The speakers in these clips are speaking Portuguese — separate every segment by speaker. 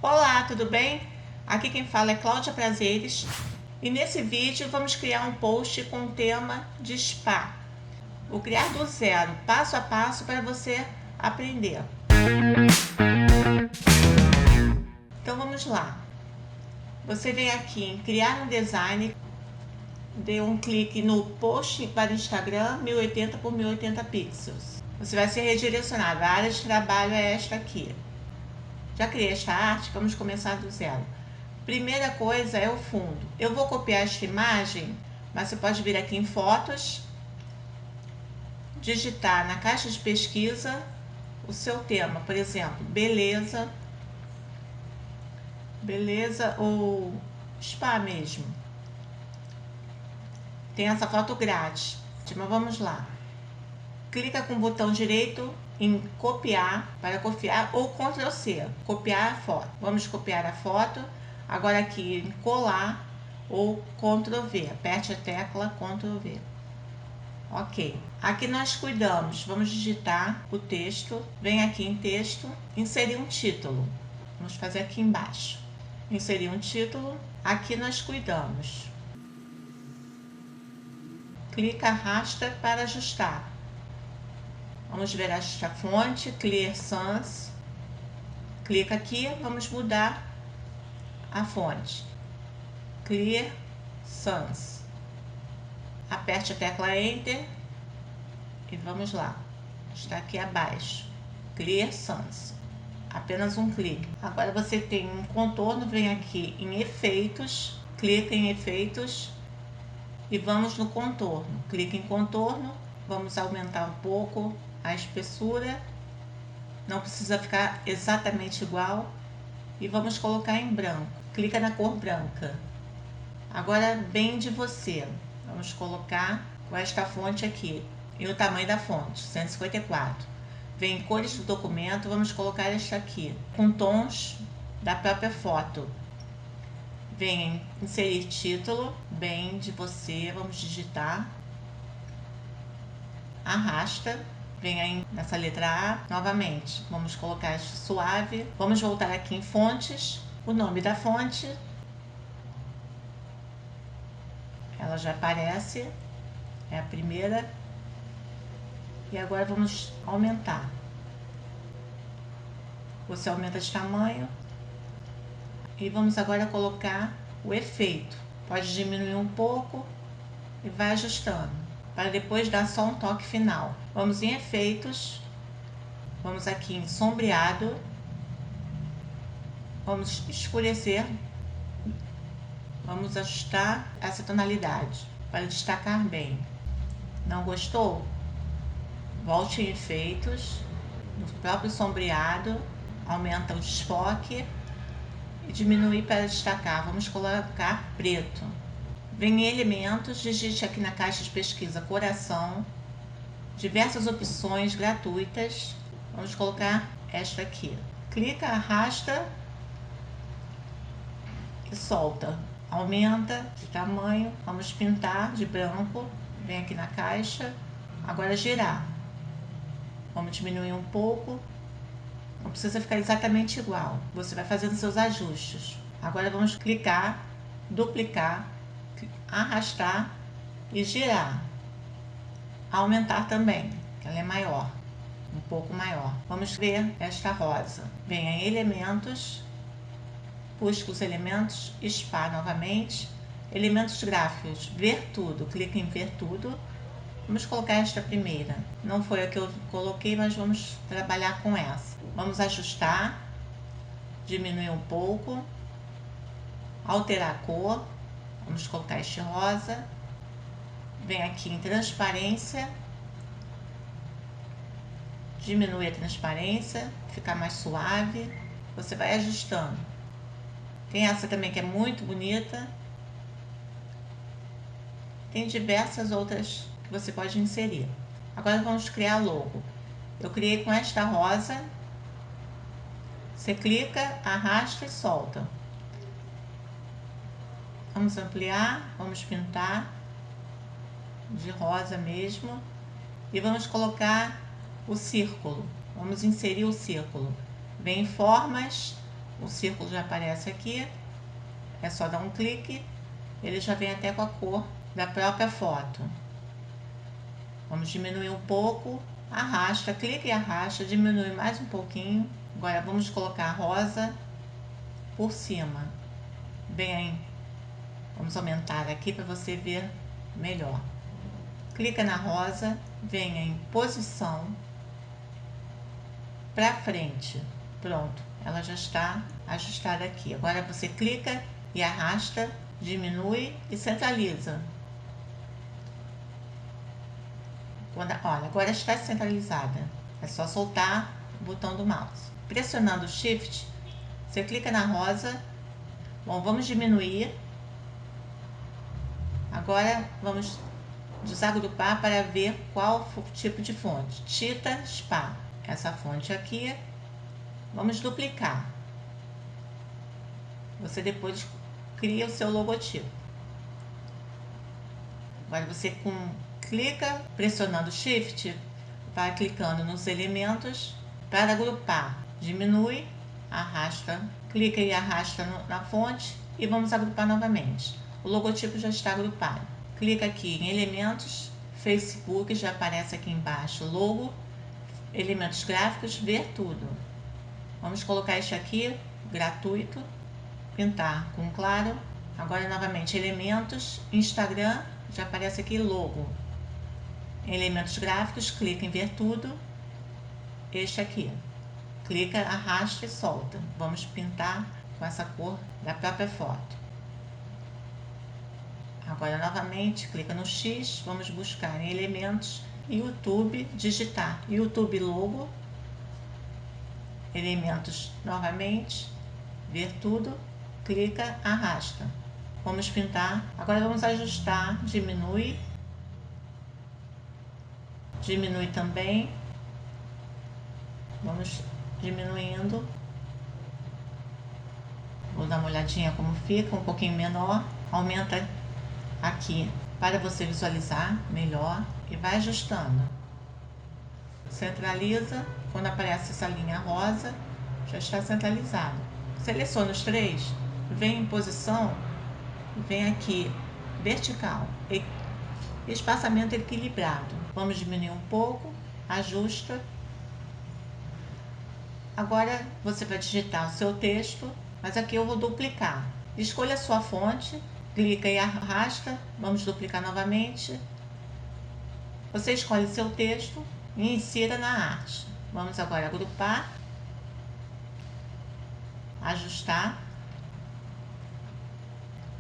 Speaker 1: Olá, tudo bem? Aqui quem fala é Cláudia Prazeres e nesse vídeo vamos criar um post com o tema de spa. Vou criar do zero, passo a passo para você aprender. Então vamos lá. Você vem aqui em criar um design, dê um clique no post para Instagram 1080 por 1080 pixels. Você vai ser redirecionado, a área de trabalho é esta aqui. Já criei esta arte, vamos começar do zero. Primeira coisa é o fundo. Eu vou copiar esta imagem, mas você pode vir aqui em fotos, digitar na caixa de pesquisa o seu tema, por exemplo, beleza ou spa mesmo. Tem essa foto grátis, mas vamos lá. Clica com o botão direito em copiar, para copiar, ou Ctrl C, copiar a foto. Vamos copiar a foto. Agora aqui em colar ou Ctrl V, aperte a tecla Ctrl V. Ok, aqui nós cuidamos, vamos digitar o texto, vem aqui em texto, inserir um título. Vamos fazer aqui embaixo, inserir um título, aqui nós cuidamos. Clica, arrasta para ajustar. Vamos ver esta fonte, Clear Sans. Clica aqui, vamos mudar a fonte. Clear Sans. Aperte a tecla Enter e vamos lá. Está aqui abaixo. Clear Sans. Apenas um clique. Agora você tem um contorno, vem aqui em Efeitos, clica em Efeitos e vamos no contorno. Clica em contorno, vamos aumentar um pouco a espessura. Não precisa ficar exatamente igual. E vamos colocar em branco. Clica na cor branca. Agora bem de você. Vamos colocar com esta fonte aqui. E o tamanho da fonte, 154. Vem em cores do documento, vamos colocar esta aqui. Com tons da própria foto. Vem em inserir título, bem de você, vamos digitar. Arrasta. Vem aí nessa letra A, novamente, vamos colocar esta suave, vamos voltar aqui em fontes, o nome da fonte, ela já aparece, é a primeira, e agora vamos aumentar, você aumenta de tamanho, e vamos agora colocar o efeito, pode diminuir um pouco, e vai ajustando, para depois dar só um toque final. Vamos em efeitos, vamos aqui em sombreado, vamos escurecer, vamos ajustar essa tonalidade para destacar bem. Não gostou? Volte em efeitos, no próprio sombreado, aumenta o desfoque e diminui para destacar. Vamos colocar preto. Vem em elementos, digite aqui na caixa de pesquisa coração, diversas opções gratuitas. Vamos colocar esta aqui. Clica, arrasta e solta. Aumenta de tamanho, vamos pintar de branco, vem aqui na caixa, agora girar. Vamos diminuir um pouco, não precisa ficar exatamente igual, você vai fazendo seus ajustes. Agora vamos clicar, duplicar, arrastar e girar. Aumentar também, que ela é maior, um pouco maior. Vamos ver esta rosa. Vem em elementos, busca os elementos, spa novamente, elementos gráficos, ver tudo, clica em ver tudo. Vamos colocar esta primeira, não foi a que eu coloquei, mas vamos trabalhar com essa. Vamos ajustar, diminuir um pouco, alterar a cor, vamos colocar este rosa, vem aqui em transparência, diminui a transparência, ficar mais suave, você vai ajustando. Tem essa também que é muito bonita, tem diversas outras que você pode inserir. Agora vamos criar logo. Eu criei com esta rosa, você clica, arrasta e solta. Vamos ampliar, vamos pintar de rosa mesmo e vamos colocar o círculo. Vamos inserir o círculo. Vem em formas, O círculo já aparece aqui, é só dar um clique, ele já vem até com a cor da própria foto. Vamos diminuir um pouco, arrasta, clica e arrasta, diminui mais um pouquinho. Agora vamos colocar rosa por cima. Bem, vamos aumentar aqui para você ver melhor. Clica na rosa, venha em posição para frente. Pronto, ela já está ajustada aqui. Agora você clica e arrasta, diminui e centraliza. Olha, agora está centralizada. É só soltar o botão do mouse. Pressionando o Shift, você clica na rosa. Bom, vamos diminuir. Agora vamos desagrupar para ver qual tipo de fonte. Tita Spa. Essa fonte aqui. Vamos duplicar. Você depois cria o seu logotipo. Agora você clica, pressionando Shift, vai clicando nos elementos para agrupar. Diminui, arrasta, clica e arrasta na fonte e vamos agrupar novamente. O logotipo já está agrupado. Clica aqui em elementos, Facebook, já aparece aqui embaixo logo, elementos gráficos, ver tudo. Vamos colocar este aqui, gratuito, pintar com claro. Agora novamente elementos, Instagram, já aparece aqui logo. Elementos gráficos, clica em ver tudo, este aqui. Clica, arrasta e solta. Vamos pintar com essa cor da própria foto. Agora novamente, clica no X, vamos buscar em elementos, YouTube, digitar YouTube logo, elementos novamente, ver tudo, clica, arrasta. Vamos pintar, agora vamos ajustar, diminui também, vamos diminuindo, vou dar uma olhadinha como fica, um pouquinho menor, aumenta aqui para você visualizar melhor e vai ajustando. Centraliza, quando aparece essa linha rosa, já está centralizado. Seleciona os três, vem em posição, vem aqui vertical, espaçamento equilibrado. Vamos diminuir um pouco, ajusta. Agora você vai digitar o seu texto, mas aqui eu vou duplicar. Escolha a sua fonte, clica e arrasta, vamos duplicar novamente. Você escolhe seu texto e insira na arte. Vamos agora agrupar, ajustar,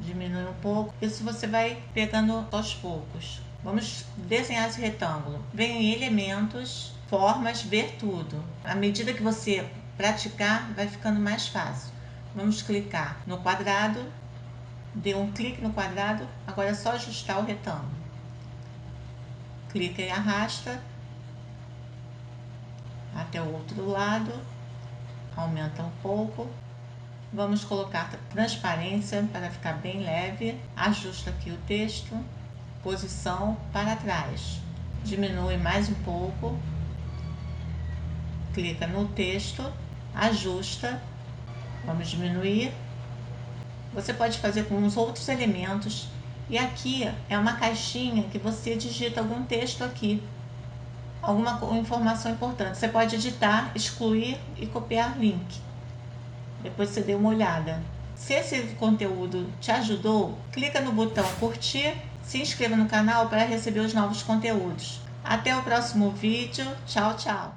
Speaker 1: diminuir um pouco. Isso você vai pegando aos poucos. Vamos desenhar esse retângulo. Vem em elementos, formas, ver tudo. À medida que você praticar, vai ficando mais fácil. Vamos clicar no quadrado, dê um clique no quadrado, agora é só ajustar o retângulo. Clica e arrasta até o outro lado, aumenta um pouco. Vamos colocar transparência para ficar bem leve, ajusta aqui o texto, posição para trás, diminui mais um pouco, clica no texto, ajusta, vamos diminuir. Você pode fazer com os outros elementos e aqui é uma caixinha que você digita algum texto aqui, alguma informação importante. Você pode editar, excluir e copiar link. Depois você dê uma olhada. Se esse conteúdo te ajudou, clica no botão curtir, se inscreva no canal para receber os novos conteúdos. Até o próximo vídeo. Tchau, tchau!